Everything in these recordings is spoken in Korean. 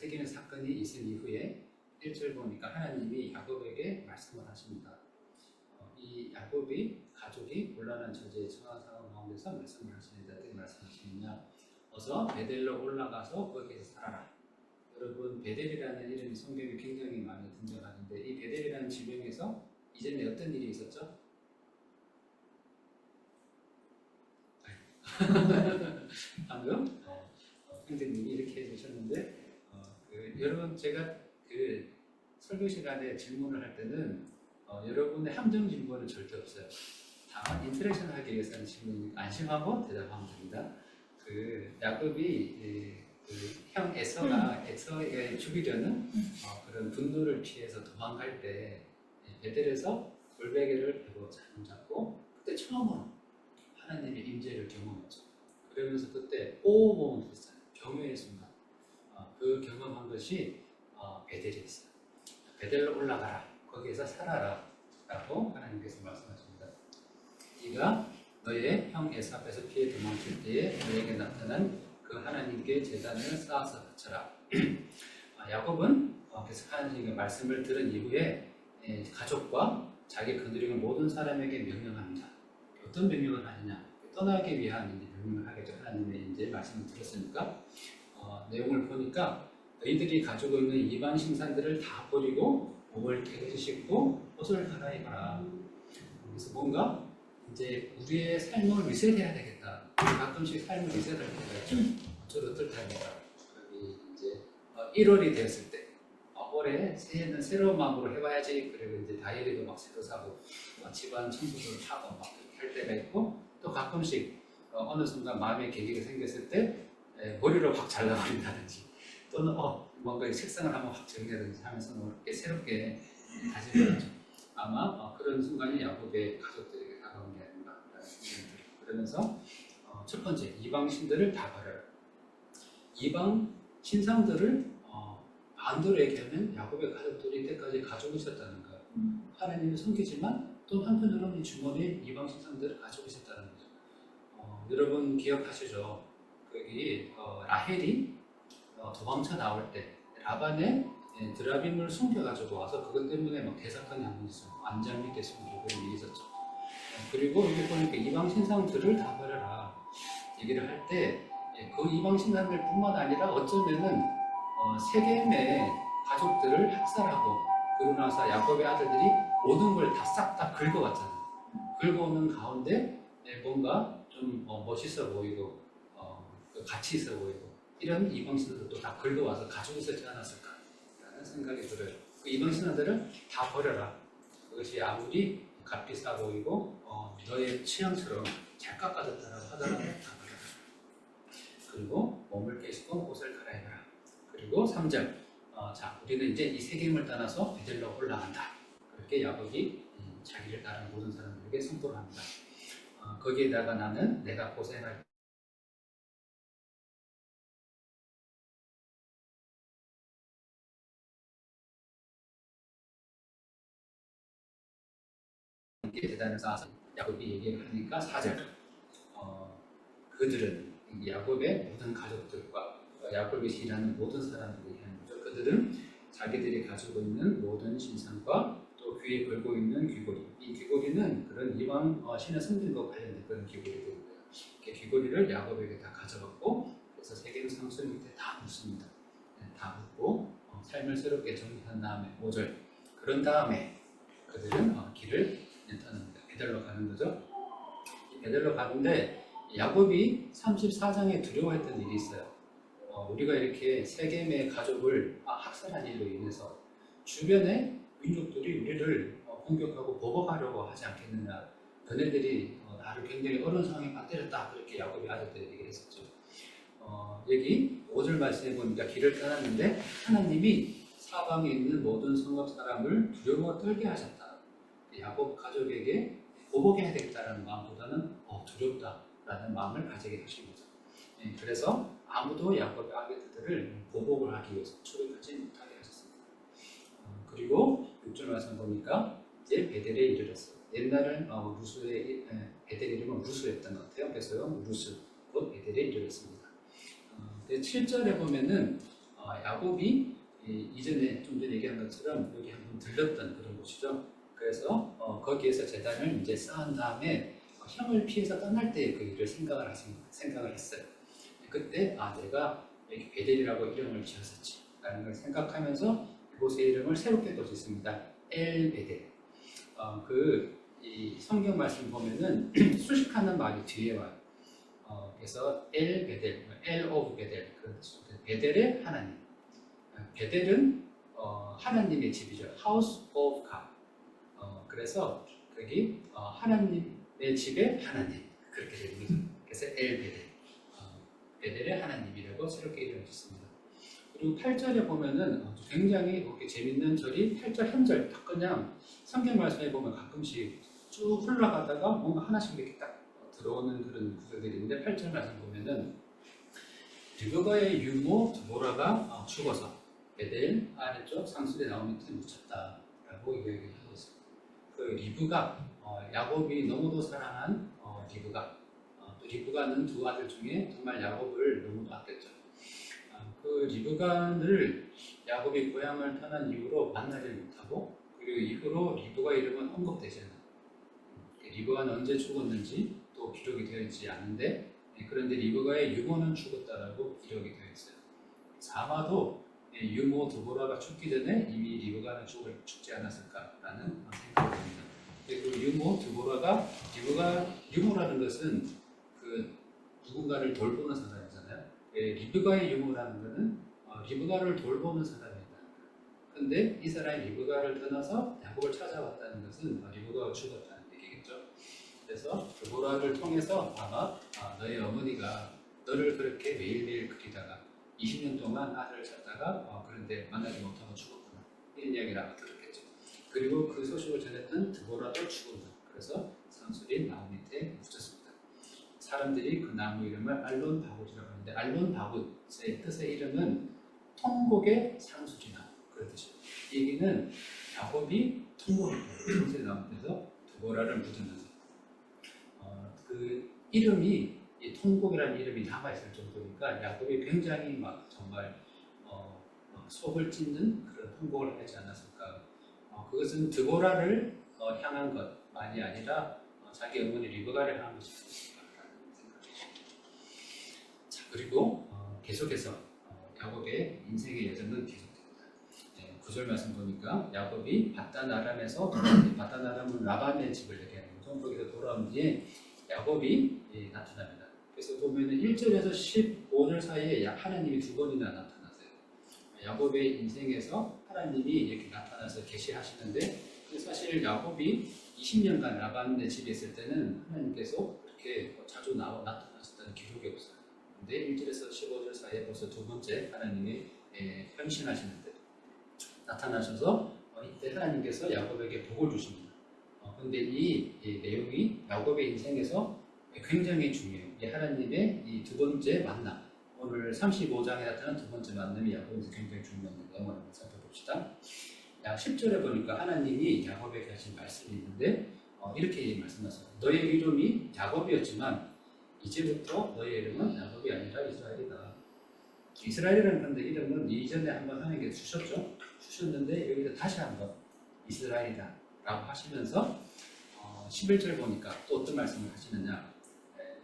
새기는 사건이 있은 이후에 1절 보니까 하나님이 야곱에게 말씀을 하십니다. 이 야곱이 가족이 곤란한 처지에 처한 상황 가운데서 말씀을 하시는데 어떻게 말씀하시느냐, 어서 베델로 올라가서 거기에서 살아라. 여러분, 베델이라는 이름이 성경에 굉장히 많이 등장하는데 이 베델이라는 지명에서 이전에 어떤 일이 있었죠? 방금 형제님이 이렇게 해주셨는데 여러분, 제가 그 설교 시간에 질문을 할 때는 여러분의 함정 질문은 절대 없어요. 다만 인터랙션 하기 위해서는 질문이니까 안심하고 대답하면 됩니다. 그 야곱이 형 에서에게 죽이려는 그런 분노를 피해서 도망갈 때 베델에서 돌베개를 베고 잠을 잡고 그때 처음으로 하나님의 임재를 경험했죠. 그러면서 그때 오몸을 했어요. 경외의 순간. 그 경험한 것이 베델이었어요. 베델로 올라가라. 거기에서 살아라. 라고 하나님께서 말씀하십니다. 네가 너의 형 에사에서 피해 도망칠 때에 너에게 나타난 그 하나님께 제단을 쌓아서 바쳐라. 야곱은 계속 하나님의 말씀을 들은 이후에 가족과 자기 거느리는 모든 사람에게 명령합니다. 어떤 명령을 하느냐? 떠나기 위한 명령을 하겠죠. 하나님의 이제 말씀을 들었으니까. 내용을 보니까 너희들이 가지고 있는 이방 신상들을 다 버리고 몸을 깨끗이 씻고 옷을 갈아입어라. 그래서 뭔가 이제 우리의 삶을 리셋해야 되겠다. 가끔씩 삶을 리셋할 때가 있죠. 저도 어떨답니까? 여기 이제 1월이 되었을 때 올해 새해는 새로운 마음으로 해봐야지. 그리고 이제 다이어리도 막 새로 사고 집안 청소도 하고 막 할 때가 있고, 또 가끔씩 어느 순간 마음의 계기가 생겼을 때 머리를 확 잘라버린다든지, 또는 뭔가 책상을 한번 확 정리하든지 하면서 이렇게 새롭게 다짐을 하죠. 아마 그런 순간이 야곱의 가족들에게 다가온 게 아닌가라는 생각이 들어요. 그러면서 첫 번째, 이방 신들을 다 버려요. 이방 신상들을 반대로 얘기하면 야곱의 가족들이 이때까지 가지고 있었다는 거예요. 하나님을 섬기지만 또 한편으로는 이 주머니에 이방 신상들을 가지고 있었다는 거죠. 여러분 기억하시죠? 거기 라헬이 도망쳐 나올 때 라반의 드라빔을 숨겨가지고 와서 그것 때문에 막 대사건이 한 번 있어요. 안장 밑에 숨기고 그런 일이 있었죠. 그리고 여기 보니까 이방 신상들을 다 버려라 얘기를 할 때 그 이방 신상들 뿐만 아니라 어쩌면은 세겜의 가족들을 학살하고, 그러고 나서 야곱의 아들들이 모든 걸 다 싹 다 긁어왔잖아요. 긁어오는 가운데 뭔가 좀 멋있어 보이고 가치 있어 보이고 이런 이방 신들도 다 긁어와서 가지고 있었지 않았을까라는 생각이 들어요. 그 이방 신들을 다 버려라. 그것이 아무리 값비 싸 보이고 너의 취향처럼 잘 깎아졌다라고 하더라도 다 버려라. 그리고 몸을 깨시고 옷을 갈아입어라. 그리고 3절, 자, 우리는 이제 이 세겜을 떠나서 베델로 올라간다. 그렇게 야곱이 자기를 따르는 모든 사람들에게 선포를 합니다. 거기에다가 나는 내가 고생할 대단을 쌓아서 야곱이 얘기를 하니까 4절, 그들은 야곱의 모든 가족들과 야곱이 일하는 모든 사람들이 하는 거죠. 그들은 자기들이 가지고 있는 모든 신상과 또 귀에 걸고 있는 귀고리, 이 귀고리는 그런 이방 신의 성들과 관련된 그런 귀고리들이고요. 귀고리를 야곱에게 다 가져갔고, 그래서 세겜 상수 밑에 다 묻습니다. 다 묻고 삶을 새롭게 정리한 다음에 5절, 그런 다음에 그들은 길을 떠납니다. 베델로 가는 거죠. 베델로 가는데 야곱이 34장에 두려워했던 일이 있어요. 우리가 이렇게 세겜의 가족을 학살한 일로 인해서 주변의 민족들이 우리를 공격하고 보복하려고 하지 않겠느냐, 너네들이 나를 굉장히 어려운 상황에 빠뜨렸다, 그렇게 야곱이 아들들에게 얘기를 했었죠. 여기 5절 말씀해 보니까 길을 떠났는데 하나님이 사방에 있는 모든 성읍 사람을 두려워 떨게 하셨다. 야곱 가족에게 보복해야 되겠다는 마음보다는 두렵다라는 마음을 가지게 하신 거죠. 그래서 아무도 야곱의 아들들을 보복을 하기 위해서 출입하지 못하게 하셨습니다. 그리고 6절 말씀 보니까 이제 베델에 이르렀어요. 옛날은 루스의 베델 이름은 루스였던 것 같아요. 그래서 루스, 곧 베델에 이르렀습니다. 7절에 보면은 야곱이 이전에 좀 전에 얘기한 것처럼 여기 한번 들렸던 그런 곳이죠. 그래서 거기에서 재단을 이제 쌓은 다음에 형을 피해서 떠날 때 그 일을 생각을 했어요. 그때 내가 여기 베델이라고 이름을 지었었지 라는 걸 생각하면서 이곳의 이름을 새롭게 또 짓습니다. 엘 베델. 이 성경 말씀 보면은 수식하는 말이 뒤에 와요. 그래서 엘 베델, 엘 오브 베델, 그런 뜻이죠. 베델의 하나님. 베델은 하나님의 집이죠. House of God. 그래서 거기 하나님의 집의 하나님 그렇게 되는 거죠. 그래서 엘 베델, 베델의 하나님이라고 새롭게 이름을 짓습니다. 그리고 8절에 보면은 굉장히 이렇게 재밌는 절이 8절 한 절 딱 그냥 성경 말씀에 보면 가끔씩 쭉 흘러가다가 뭔가 하나씩 이렇게 딱 들어오는 그런 구절들이 있는데 8절 말씀 보면은 리브가의 유모 드보라가 죽어서 베델 아래쪽 상술에 나온 밑에 묻혔다라고 이야기를 하고 있습니다. 그 리브가 야곱이 너무도 사랑한 리브가 또 리브가는 두 아들 중에 정말 야곱을 너무도 아꼈죠. 그 리브가를 야곱이 고향을 떠난 이후로 만나지 못하고 그리고 이후로 리브가 이름은 언급되지 않아요. 리브가는 언제 죽었는지 또 기록이 되어 있지 않은데 그런데 리브가의 유모는 죽었다라고 기록이 되어 있어요. 아마도 유모 드보라가 죽기 전에 이미 리브가는 죽지 않았을까라는 생각을 합니다. 그 유모 드보라가 유모라는 것은 그 누군가를 돌보는 사람이잖아요. 리브가의 유모라는 것은 리브가를 돌보는 사람이다. 그런데 이 사람이 리브가를 떠나서 야곱을 찾아왔다는 것은 리브가가 죽었다는 얘기겠죠. 그래서 드보라를 통해서 아마 너의 어머니가 너를 그렇게 매일매일 그리다가 20년 동안 아들을 찾다가 그런데 만나지 못하고 죽었구나 이런 이야기를 아마 들었겠죠. 그리고 그 소식을 전했던 드보라도 죽었다. 그래서 상술이 나무 밑에 묻혔습니다. 사람들이 그 나무 이름을 알론 바굿이라고 하는데 알론 바굿의 뜻의 이름은 통곡의 상술이나 그런 뜻이에요. 이 얘기는 야곱이 통곡을 상술이 나무 밑에서 드보라를 묻으면서 그 이름이 이 통곡이라는 이름이 남아있을 정도니까 야곱이 굉장히 막 정말 막 속을 찢는 그런 통곡을 하지 않았을까. 그것은 드보라를 향한 것만이 아니라 자기 어머니 리브가를 향한 것이 있었을까라는 생각이죠. 자, 그리고 계속해서 야곱의 인생의 여정은 계속됩니다. 9절 말씀 보니까 야곱이 바단 아람은 라반의 집을 얘기하는 거죠. 거기서 돌아온 뒤에 야곱이 나타납니다. 그래서 보면 1절에서 15절 사이에 하나님이 두 번이나 나타나세요. 야곱의 인생에서 하나님이 이렇게 나타나서 계시하시는데 사실 야곱이 20년간 라반의 집에 있을 때는 하나님께서 그렇게 자주 나타나셨다는 기록이 없어요. 근데 1절에서 15절 사이에 벌써 두 번째 하나님이 현신하시는데 나타나셔서 이때 하나님께서 야곱에게 복을 주십니다. 그런데 이 내용이 야곱의 인생에서 굉장히 중요해요. 하나님의 이 두 번째 만남, 오늘 35장에 나타난 두 번째 만남이 야곱에서 굉장히 중요한 내용을 한번 살펴봅시다. 10절에 보니까 하나님이 야곱에게 하신 말씀이 있는데 이렇게 말씀하세요. 너의 이름이 야곱이었지만 이제부터 너의 이름은 야곱이 아니라 이스라엘이다. 이스라엘이라는 그런데 이름은 이전에 한번 하나님께 주셨는데 여기서 다시 한번 이스라엘이다 라고 하시면서 11절 보니까 또 어떤 말씀을 하시느냐,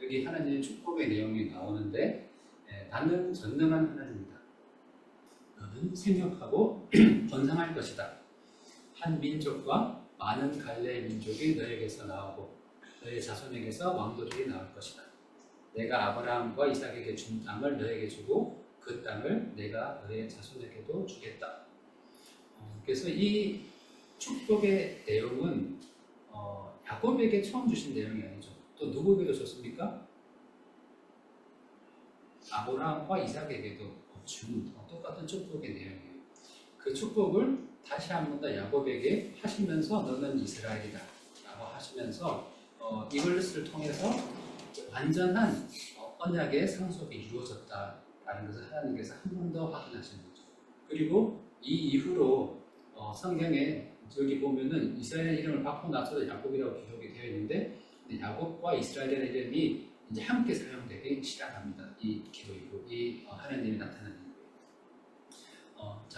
여기 하나님의 축복의 내용이 나오는데 나는 전능한 하나님이다. 너는 생육하고 번성할 것이다. 한 민족과 많은 갈래의 민족이 너에게서 나오고 너의 자손에게서 왕들이 나올 것이다. 내가 아브라함과 이삭에게 준 땅을 너에게 주고 그 땅을 내가 너의 자손에게도 주겠다. 그래서 이 축복의 내용은 야곱에게 처음 주신 내용이 아니죠. 또 누구에게도 줬습니까? 아브라함과 이삭에게도 준 똑같은 축복의 내용이에요. 그 축복을 다시 한 번 더 야곱에게 하시면서 너는 이스라엘이다 라고 하시면서 이것을 통해서 완전한 언약의 상속이 이루어졌다라는 것을 하나님께서 한 번 더 확인하시는 거죠. 그리고 이 이후로 성경에 여기 보면은 이스라엘 이름을 받고 나서도 야곱이라고 기록이 되어 있는데 야곱과 이스라엘이라는 이름이 이제 함께 사용되기 시작합니다. 이 기도 이후 이 하나님이 나타나는 이후에.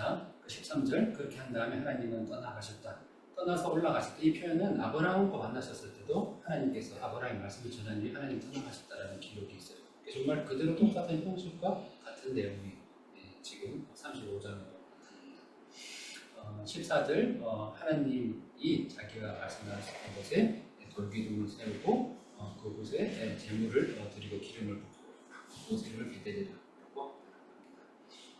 자, 13절 그렇게 한 다음에 하나님은 떠나가셨다. 떠나서 올라가셨다. 이 표현은 아브라함과 만나셨을 때도 하나님께서 아브라함의 말씀을 전하니 하나님 떠나가셨다라는 기록이 있어요. 정말 그대로 똑같은 형식과 같은 내용이 지금 35장으로 14절 하나님이 자기가 말씀하셨던 곳에 돌기둥을 세우고 그곳에 제물을 드리고 기름을 붓고 그곳을 베데리라.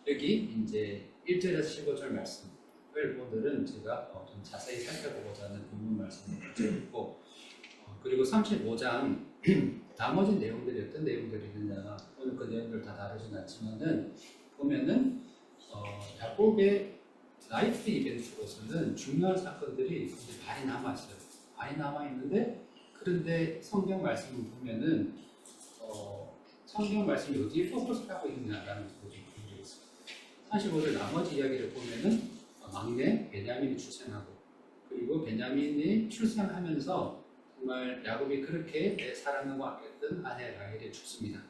여기 이제 1절에서 15절 말씀을 오늘은 제가 좀 자세히 살펴보고자 하는 본문 말씀을 가져있고 그리고 35장 나머지 내용들이 어떤 내용들이 있느냐 오늘 그 내용들 다 다루진 않지만은 보면은 야곱의 라이프 이벤트로서는 중요한 사건들이 많이 남아있어요. 많이 남아있는데 그런데 성경 말씀을 보면은 성경 말씀이 어디에 포커스를 하고 있느냐라는 것을 좀 보여드리겠습니다. 45절 나머지 이야기를 보면은 막내 베냐민이 출생하고 그리고 베냐민이 출생하면서 정말 야곱이 그렇게 사랑하고 아꼈던 아내 라헬이 죽습니다.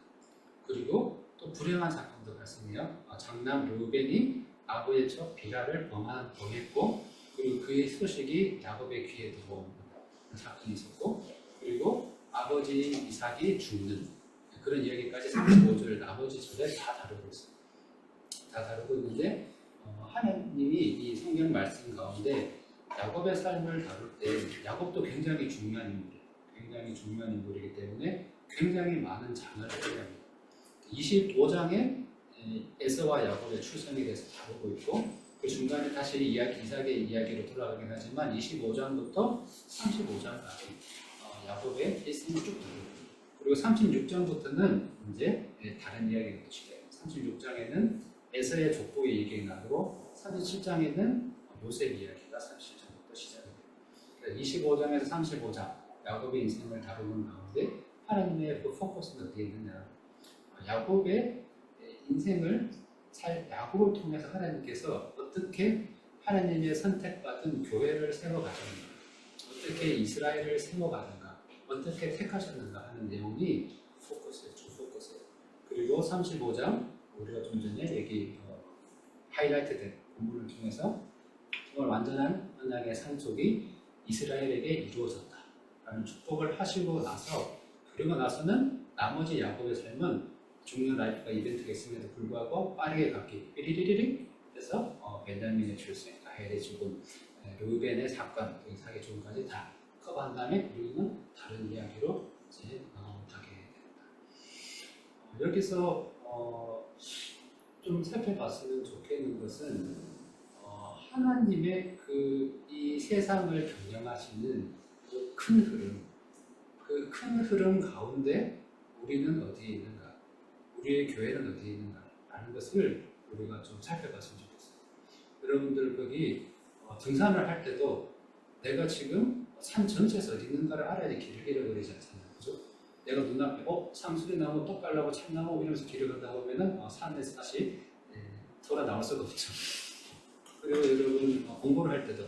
그리고 또 불행한 사건도 발생해요. 장남 르우벤이 아버지의 첫 비라를 범했고 그리고 그의 소식이 야곱의 귀에 들어오는 사건이 있었고 그리고 아버지 이삭이 죽는 그런 이야기까지 35절 나머지 절에 다 다루고 있어요. 다 다루고 있는데 하나님이 이 성경 말씀 가운데 야곱의 삶을 다룰 때 야곱도 굉장히 중요한 인물이에요. 굉장히 중요한 인물이기 때문에 굉장히 많은 장을 해야 25장에 에서와 야곱의 출생에 대해서 다루고 있고 그 중간에 다시 이삭의 이야기로 돌아가긴 하지만 25장부터 35장까지 야곱의 일생을 쭉 다루고 그리고 36장부터는 이제 다른 이야기가 시작해요. 36장에는 에서의 족보의 얘기가 나오고 37장에는 요셉 이야기가 37장부터 시작합니다. 25장에서 35장 야곱의 인생을 다루는 가운데 하나님의 그 포커스는 어디에 있느냐 야곱의 인생을 야곱을 통해서 하나님께서 어떻게 하나님의 선택받은 교회를 세워가셨는가 어떻게 이스라엘을 세워가는가 어떻게 택하셨는가 하는 내용이 포커스예요. 주 포커스예요. 그리고 35장 우리가 좀 전에 하이라이트된 본문을 통해서 정말 완전한 언약의 상속이 이스라엘에게 이루어졌다라는 축복을 하시고 나서 그리고 나서는 나머지 야곱의 삶은 중요한 라이프가 이벤트가 있음에도 불구하고 빠르게 갔기 삐리리리리 해서 베냐민의 출생, 라헬의 죽음, 르우벤의 사건, 이삭의 죽음까지 다 커버한 다음에 우리는 다른 이야기로 이제 가게 됩니다. 여기서 좀 살펴봤으면 좋겠는 것은 하나님의 이 세상을 경영하시는 그 큰 흐름 가운데 우리는 어디에 있는가, 우리의 교회는 어디에 있는가 라는 것을 우리가 좀 살펴봤으면 좋겠어요. 여러분들 거기 등산을 할 때도 내가 지금 산 전체에서 어디 있는가를 알아야지 길을 잃어버리지 않잖아요. 그죠? 내가 눈앞에 상수리나무, 떡갈나무, 참나무 이러면서 길을 걷다 보면은 산에서 다시 돌아 나올 수가 없죠. 그리고 여러분 공부를 할 때도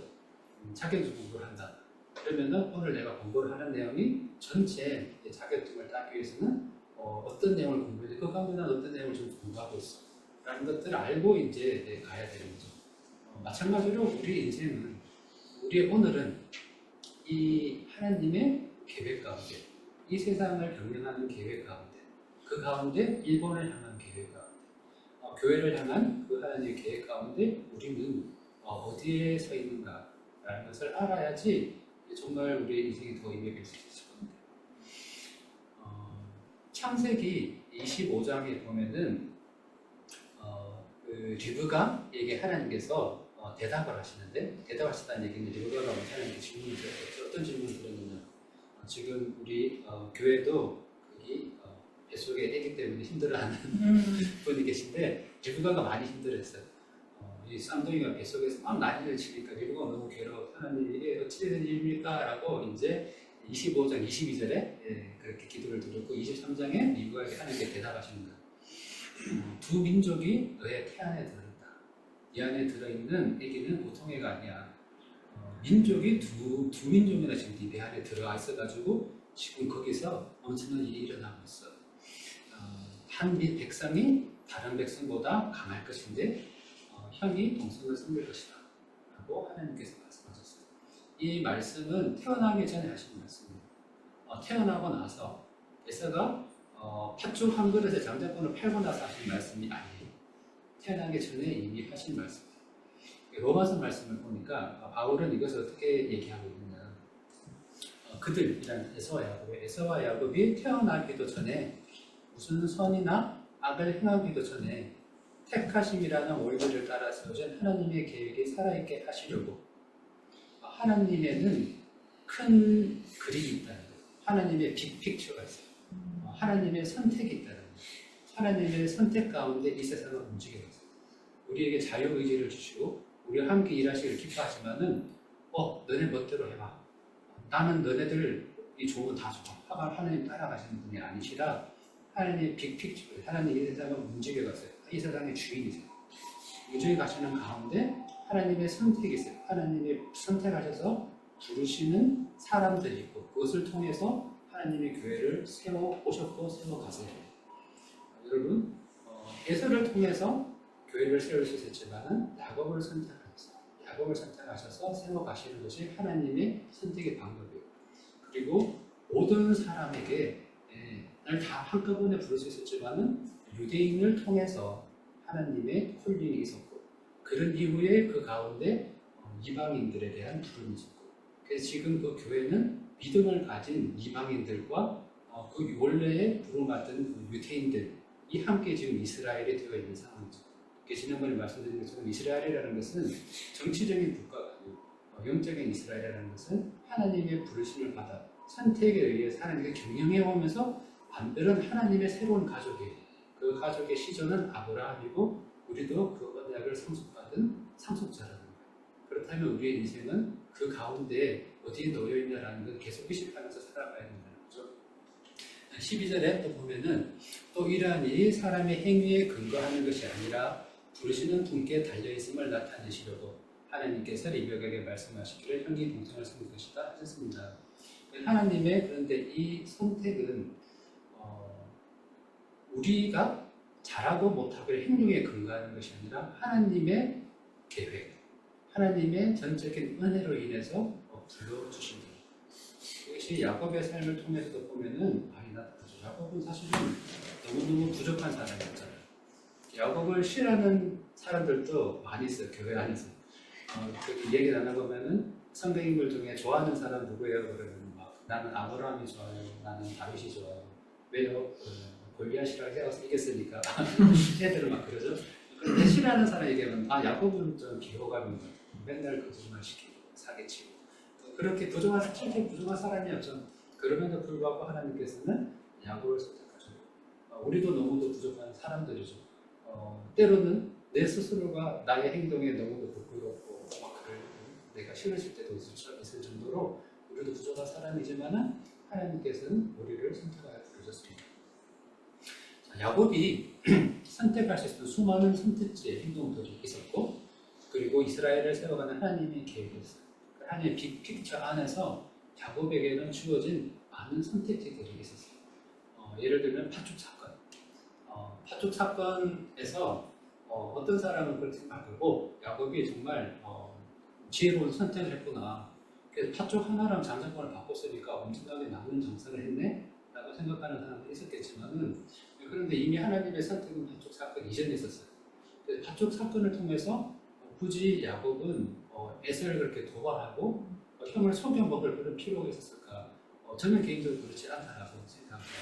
자격증 공부를 한다. 그러면은 오늘 내가 공부를 하는 내용이 전체 자격증을 따기 위해서는 어떤 내용을 공부해야 돼? 그 가운데 난 어떤 내용을 좀 공부하고 있어. 라는 것들을 알고 이제 가야 되는 거죠. 마찬가지로 우리 인생은, 우리의 오늘은 이 하나님의 계획 가운데, 이 세상을 경영하는 계획 가운데, 그 가운데 일본을 향한 계획 가운데, 교회를 향한 그 하나님의 계획 가운데 우리는 어디에 서 있는가라는 것을 알아야지 정말 우리의 인생이 더 임해질 수 있을 겁니다. 창세기 25장에 보면은 그 리브가에게 하나님께서 대답을 하시는데, 대답하셨다는 얘기는 리브가가 하나님께 질문을 드렸죠. 어떤 질문을 드렸느냐, 지금 우리 교회도 거기 뱃속에 애기 때문에 힘들어하는 분이 계신데 리브가가 많이 힘들었어요. 이 쌍둥이가 뱃속에서 막 난리를 치니까 리브가가 너무 괴로워. 하나님 이게 어찌 된 일입니까? 라고 이제 25장 22절에 그렇게 기도를 드렸고 23장에 리브가에게 하나님께 대답하시는 거예요. 두 민족이 너의 태 안에 들어있다. 이 안에 들어있는 애기는 보통 애가 아니야. 민족이 두 민족이나 지금 네 배 안에 들어가 있어가지고 지금 거기서 엄청난 일이 일어나고 있어. 한 백성이 다른 백성보다 강할 것인데 형이 동생을 섬길 것이다 라고 하나님께서 말씀하셨어요. 이 말씀은 태어나기 전에 하신 말씀입니다. 태어나고 나서 에서가 팥죽 한 그릇에 장자권을 팔고 나서 하신 말씀이 아니에요. 태어나기 전에 이미 하신 말씀이에요. 로마서 말씀을 보니까 바울은 이것을 어떻게 얘기하고 있느냐, 그들이란 에서와 야곱이 태어나기도 전에 무슨 선이나 악을 행하기도 전에 택하심이라는 원리를 따라 세워진 하나님의 계획이 살아있게 하시려고, 하나님에는 큰 그림이 있다는 거예요. 하나님의 빅픽처가 있어요. 하나님의 선택이 있다는 거예요. 하나님의 선택 가운데 이 세상을 움직이고 있어요. 우리에게 자유의지를 주시고 우리와 함께 일하시기를 기뻐하지만은 너네 멋대로 해봐. 나는 너네들 이 조언 다 좋아. 하나님 따라가시는 분이 아니시라 하나님의 빅픽처, 하나님 이 세상을 움직여갔어요. 이 세상의 주인이세요. 우주에 가시는 가운데 하나님의 선택이 있어요. 하나님의 선택하셔서 부르시는 사람들이 있고 그것을 통해서 하나님의 교회를 세워 오셨고 세워 가세요. 여러분, 에서를 통해서 교회를 세울 수 있었지만은 야곱을 선택하셔서 세워 가시는 것이 하나님의 선택의 방법이에요. 그리고 모든 사람에게 날 다 한꺼번에 부를 수 있었지만은 유대인을 통해서 하나님의 콜링이 있었고, 그런 이후에 그 가운데 이방인들에 대한 부름이 있었고, 그래서 지금 그 교회는 믿음을 가진 이방인들과 그 원래의 부름받은 유대인들이 함께 지금 이스라엘에 되어 있는 상황이죠. 지난번에 말씀드린 것처럼 이스라엘이라는 것은 정치적인 국가가 아니고 영적인 이스라엘이라는 것은 하나님의 부르심을 받아 선택에 의해 하나님께 경영해 오면서 만드는 하나님의 새로운 가족이에요. 그 가족의 시조는 아브라함이고 우리도 그 언약을 상속받은 상속자라는 거예요. 그렇다면 우리의 인생은 그 가운데 어디에 놓여 있냐라는 걸 계속 의식하면서 살아가야 된다는 거죠. 12절에 또 보면은 또 이러하니 사람의 행위에 근거하는 것이 아니라 부르시는 분께 달려있음을 나타내시려고 하나님께서 리브가에게 말씀하시기를 형이 동생을 섬길 것이다 하셨습니다. 하나님의 그런데 이 선택은 우리가 잘하고 못하고의 행동에 근거하는 것이 아니라 하나님의 계획, 하나님의 전적인 은혜로 인해서 불러주신 것. 이것이 야곱의 삶을 통해서도 보면은 많이 나타나죠. 야곱은 사실은 너무너무 부족한 사람이었잖아요. 야곱을 싫어하는 사람들도 많이 있어요. 교회 안에서. 그 얘기 나눠보면은 성경인물 중에 좋아하는 사람 누구예요? 그러면 나는 아브라함이 좋아요. 나는 다윗이 좋아요. 왜요? 골리앗이랑 헤어서 이겼으니까 애들을 막 그러죠. 그런데 싫어하는 사람 얘기하면 야곱은 좀 비호감인 것 같아요. 맨날 거짓말 시키고 사기치고 그렇게 실제 부정한 사람이었죠. 그럼에도 불구하고 하나님께서는 야곱을 선택하셨고 우리도 너무도 부족한 사람들이죠. 때로는 내 스스로가 나의 행동에 너무도 부끄럽고 내가 싫어질 때도 있을 정도로 우리도 부족한 사람이지만은 하나님께서는 우리를 선택하여 부르셨습니다. 야곱이 선택할 수 있었던 수많은 선택지의 행동들이 있었고, 그리고 이스라엘을 세워가는 하나님의 계획이 있어요. 하나님의 빅픽처 안에서 야곱에게는 주어진 많은 선택지들이 있었어요. 예를 들면 팥죽 사건. 팥죽 사건에서 어떤 사람은 그렇게 생각하고 야곱이 정말 지혜로운 선택을 했구나. 그래서 팥죽 하나랑 장자권을 바꿨으니까 엄청나게 남는 장사를 했네? 라고 생각하는 사람도 있었겠지만은, 그런데 이미 하나님의 선택은 팥죽 사건 이전에 있었어요. 팥죽 사건을 통해서 굳이 야곱은 에서를 그렇게 도발하고 형을 속여 먹을 그런 필요가 있었을까? 저는 개인적으로 그렇지 않다라고 생각합니다.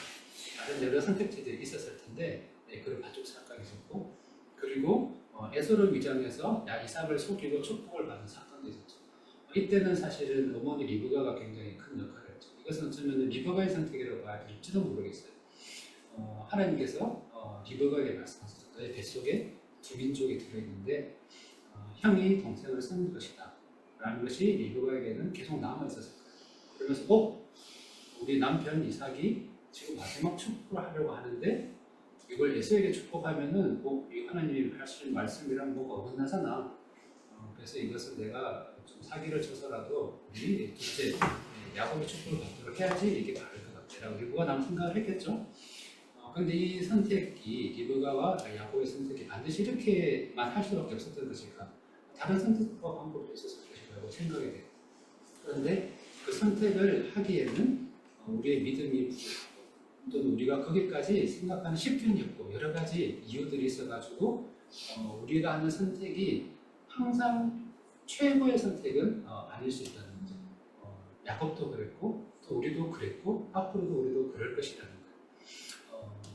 다른 여러 선택지들이 있었을 텐데 그런 팥죽 사건이 있었고, 그리고 에서를 위장해서 이삭을 속이고 축복을 받은 사건도 있었죠. 이때는 사실은 어머니 리브가가 굉장히 큰 역할을 했죠. 이것은 어쩌면 리브가의 선택이라고 봐야 될지도 모르겠어요. 하나님께서 리브가에게 말씀하셨죠. 너의 뱃속에 두 민족이 들어있는데 형이 동생을 섬길 것이다 라는 것이 리브가에게는 계속 남아있었을 거예요. 그러면서 우리 남편 이삭이 지금 마지막 축복을 하려고 하는데 이걸 에서에게 축복하면은 이 하나님이 하시는 말씀이랑 뭐가 어긋나잖아. 그래서 이것은 내가 좀 사기를 쳐서라도 우리 둘째 야곱의 축복을 받도록 해야지 이게 바를 것 같아 라고 리브가 남 생각을 했겠죠. 근데 이 선택이 리브가와 야곱의 선택이 반드시 이렇게만 할 수밖에 없었던 것일까? 다른 선택과 방법도 있었을 것이라고 생각이 돼요. 그런데 그 선택을 하기에는 우리의 믿음이 부족하고 또는 우리가 거기까지 생각하는 쉽견이 없고 여러 가지 이유들이 있어가지고 우리가 하는 선택이 항상 최고의 선택은 아닐 수 있다는 거죠. 야곱도 그랬고 또 우리도 그랬고 앞으로도 우리도 그럴 것이라는 거예요.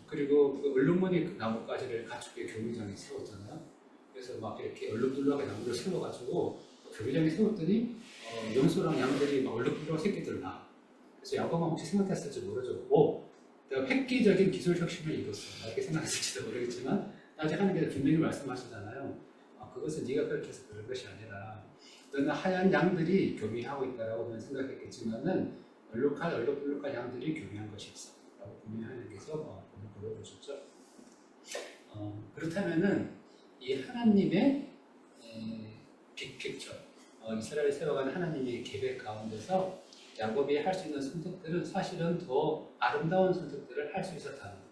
그리고 그 얼룩무늬 나뭇가지를 가축의 경기장에 세웠잖아요. 그래서 막 이렇게 얼룩덜룩하게 나무를 세워가지고 경기장에 세웠더니 염소랑 양들이 막 얼룩덜룩한 새끼들을 낳아. 그래서 야곱은 혹시 생각했을지 모르죠. 내가 획기적인 기술 혁신을 이뤘어. 이렇게 생각했을지도 모르겠지만 나중에 하나님께서 분명히 말씀하시잖아요. 그것은 네가 그렇게 해서 그럴 것이 아니라 너는 하얀 양들이 교미하고 있다라고 생각했겠지만은 얼룩덜룩한 양들이 교미한 것이 있어. 라고 분명히 하나님께서 보여주셨죠. 그렇다면은 이 하나님의 빅픽처, 이스라엘을 세워가는 하나님의 계획 가운데서 야곱이 할 수 있는 선택들은 사실은 더 아름다운 선택들을 할 수 있었다는 것.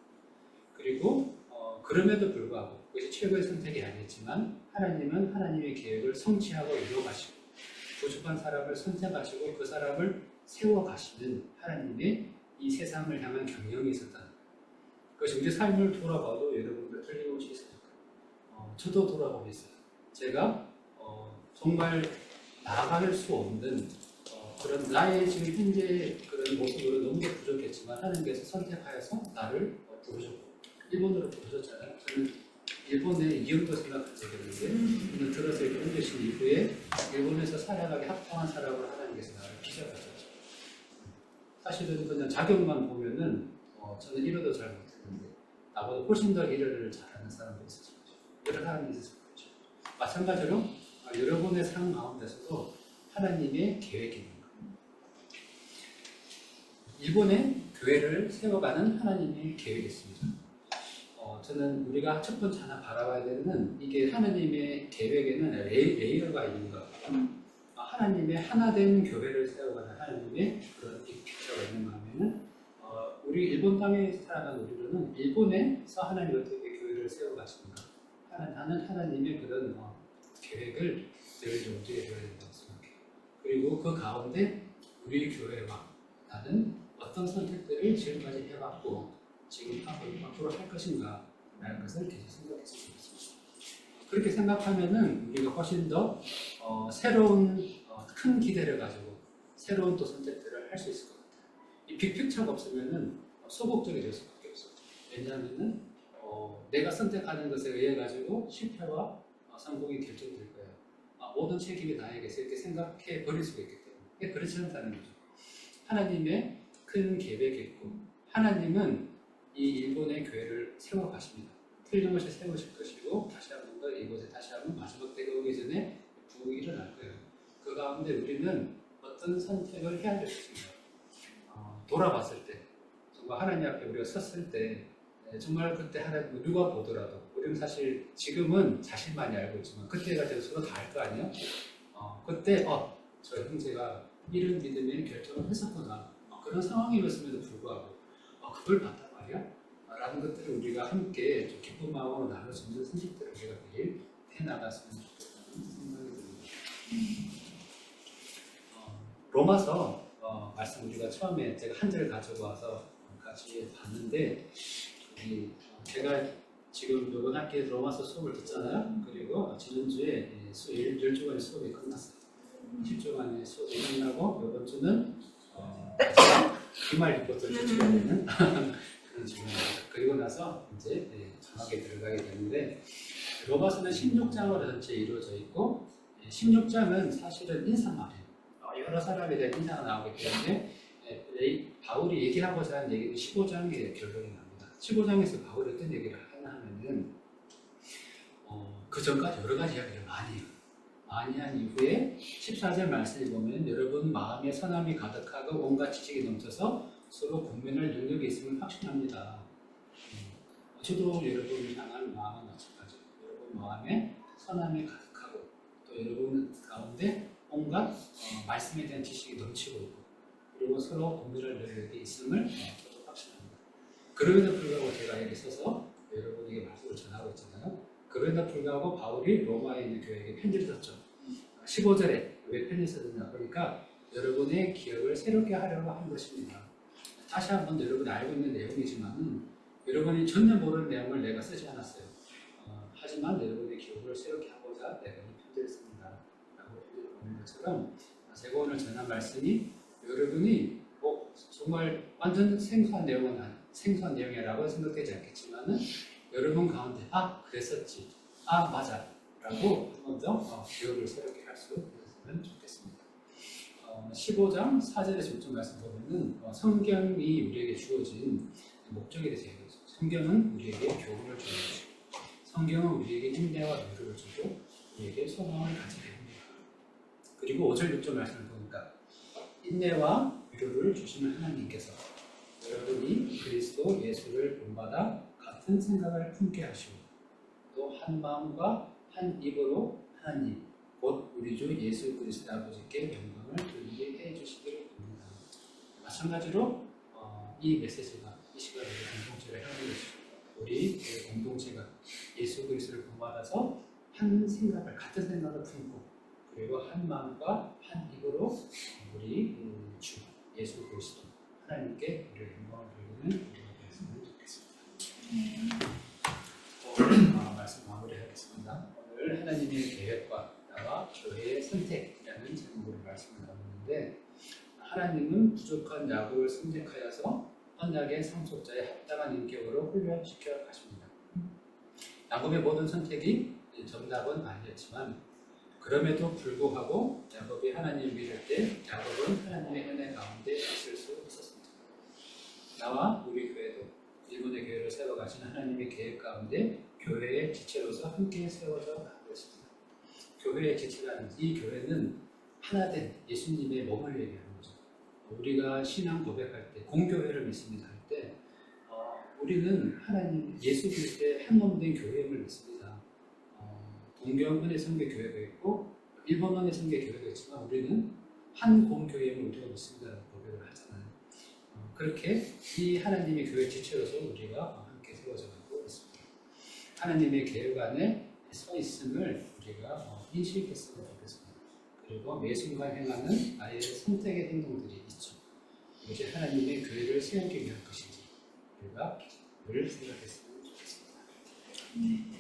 그리고 그럼에도 불구하고 그것이 최고의 선택이 아니었지만 하나님은 하나님의 계획을 성취하고 이루어가시고 부족한 사람을 선택하시고 그 사람을 세워가시는 하나님의 이 세상을 향한 경영이 있었다는 것. 그것이 우리 삶을 돌아봐도 여러분들 틀림없이 있을 거예요. 저도 돌아보고 있어요. 제가 정말 나아갈 수 없는 그런 나의 지금 현재 그런 모습으로 너무도 부족했지만 하나님께서 선택하여서 나를 부르셨고 일본으로 부르셨잖아요. 저는 일본에 이형도 생각한 적이 있는데 오늘 들어서 이렇게 옮겨신 이후에 일본에서 살아가기 합당한 사람으로 하나님께서 나를 빚어가셨죠. 사실은 그냥 자격만 보면은 저는 일어도 잘 못했는데 나보다 훨씬 더 일어를 잘하는 사람도 있었을 거죠. 여러 사람이 있었을 거죠. 마찬가지로 여러분의 삶 가운데서도 하나님의 계획이 있는 거예요. 일본의 교회를 세워가는 하나님의 계획이 있습니다. 저는 우리가 첫 번째 하나 바라봐야 되는 이게 하나님의 계획에는 레이어가 있는 것 같아요. 하나님의 하나된 교회를 세워가는 하나님의 그런 빅픽처가 있는 마음에는 우리 일본 땅에 살아가는 우리로는 일본에서 하나님이 어떻게 교회를 세워가시는가 하는 하나님의 그런 계획을 늘 염두에 둬야 된다고 생각해요. 그리고 그 가운데 우리 교회와 나는 어떤 선택들을 지금까지 해왔고 지금 앞으로 할 것인가 라는 것을 계속 생각했으면 좋겠습니다. 그렇게 생각하면은 우리가 훨씬 더 새로운 큰 기대를 가지고 새로운 또 선택들을 할 수 있을 것 같아요. 이 빅픽처가 없으면은 소극적이 될 수밖에 없어요. 왜냐하면은 내가 선택하는 것에 의해 가지고 실패와 성공이 결정될 거예요. 모든 책임이 나에게서 이렇게 생각해 버릴 수가 있기 때문에 그렇지 않다는 거죠. 하나님의 큰 계획이 있고 하나님은 이 일본의 교회를 세워가십니다. 틀림없이 세우실 것이고 다시 한 번 더 이곳에 다시 한 번 마지막 때가 오기 전에 부흥이 일어날 거예요. 그 가운데 우리는 어떤 선택을 해야 될 것인가. 돌아봤을 때 정말 하나님 앞에 우리가 섰을 때 정말 그때 하나님 누가 보더라도 우리는 사실 지금은 자신만이 알고 있지만 그때가 되면 서로 다 알 거 아니에요? 그때 저 형제가 이런 믿음의 결정을 했었구나 그런 상황이었음에도 불구하고 그걸 봤단 말이야? 라는 것들을 우리가 함께 좀 기쁜 마음으로 나눠주는 선택들을 우리가 매일 해나갔으면 좋겠다는 생각이 듭니다. 로마서 말씀 우리가 처음에 제가 한 절 가지고 와서 같이 봤는데 제가 지금 이번 학기에 로마서 수업을 듣잖아요. 그리고 지난주에 10주간의 수업이 끝났어요. 10주간의 수업이 끝나고 이번 주는 주말 리포트를 제출해야 되는 그런 주간입니다. 그리고 나서 이제 정확하게 들어가게 되는데 로마서는 16장으로 전체 이루어져 있고 16장은 사실은 인사말이에요. 여러 사람에 대한 인사가 나오기 때문에 바울이 얘기하고자 하는 얘기는 15장에 결론이 납니다. 15장에서 바울이 어떤 얘기를 하냐 하면은 그 전까지 여러 가지 이야기를 많이 해요. 많이 한 이후에 14절 말씀을 보면 여러분 마음에 선함이 가득하고 온갖 지식이 넘쳐서 서로 국민을 능력이 있음을 확신합니다. 저도 여러분을 향한 마음은 마찬가지예요. 여러분 마음에 선함이 가득하고 또 여러분 가운데 온갖 말씀에 대한 지식이 넘치고 있고 그리고 서로 공유할 능력이 있음을 저도 확신합니다. 그럼에도 불구하고 제가 여기 서서 여러분에게 말씀을 전하고 있잖아요. 그럼에도 불구하고 바울이 로마에 있는 교회에게 편지를 썼죠. 15절에 왜 편지를 썼느냐 보니까 여러분의 기억을 새롭게 하려고 한 것입니다. 다시 한번 여러분이 알고 있는 내용이지만 여러분이 전혀 모르는 내용을 내가 쓰지 않았어요. 하지만 여러분의 기억을 새롭게 하고자 내가 이 편지를 씁니다. 라고 편지를 보는 것처럼 제가 오늘 전한 말씀이 여러분이 정말 완전 생소한 내용이라고 생각되지 않겠지만은 여러분 가운데 그랬었지, 맞아 라고 한 번 더 기억을 새롭게 할 수 있으면 좋겠습니다. 15장 4절에 중점 말씀 보면은 성경이 우리에게 주어진 목적에 대해서 얘기하죠. 성경은 우리에게 교훈을 주는 것이고 성경은 우리에게 인내와 위로를 주고 우리에게 소망을 가지게 합니다. 그리고 5절 6절 말씀을 보니까 인내와 위로를 주시는 하나님께서 여러분이 그리스도 예수를 본받아 같은 생각을 품게 하시고 또 한 마음과 한 입으로 하나님 곧 우리 주 예수 그리스도 아버지께 영광을 돌리게 해주시기를 바랍니다. 마찬가지로 이 메시지가 이 시간에 공동체가 형성되어 우리 공동체가 예수 그리스도를 본받아서 한 생각을 같은 생각을 품고 그리고 한 마음과 한 입으로 우리 주 예수 그리스도 하나님께 우리의 영광을 돌리는 우리가 되었으면 좋겠습니다. 오늘 말씀 마무리하겠습니다. 오늘 하나님의 계획과 나와 교회의 선택이라는 제목으로 말씀을 나누는데 하나님은 부족한 야곱을 선택하여서 언약의 상속자의 합당한 인격으로 훈련시켜 가십니다. 야곱의 모든 선택이 정답은 아니었지만 그럼에도 불구하고 야곱이 하나님을 믿을 때 야곱은 하나님의 은혜 가운데 있을 수 있었습니다. 나와 우리 교회도 일본의 교회를 세워가신 하나님의 계획 가운데 교회의 지체로서 함께 세워져 가고 있습니다. 교회의 지체라는 이 교회는 하나된 예수님의 몸을 얘기하는 거죠. 우리가 신앙 고백할 때 공교회를 믿습니다 할 때 우리는 하나님 예수 그리스도의 한 몸된 교회임을 믿습니다. 동경 은혜 성교 교회도 있고 일본 은혜 성교 교회도 있지만 우리는 한 공교회임을 우리가 믿습니다라고 고백을 하잖아요. 그렇게 이 하나님의 교회 지체로서 우리가 함께 세워져 가고 있습니다. 하나님의 계획 안에 서 있음을 우리가 인식했으면 좋겠습니다. 그리고 매 순간 행하는 나의 선택의 행동들이 있죠. 이것이 하나님의 교회를 세우기 위한 것인지 우리가 늘 생각했으면 좋겠습니다.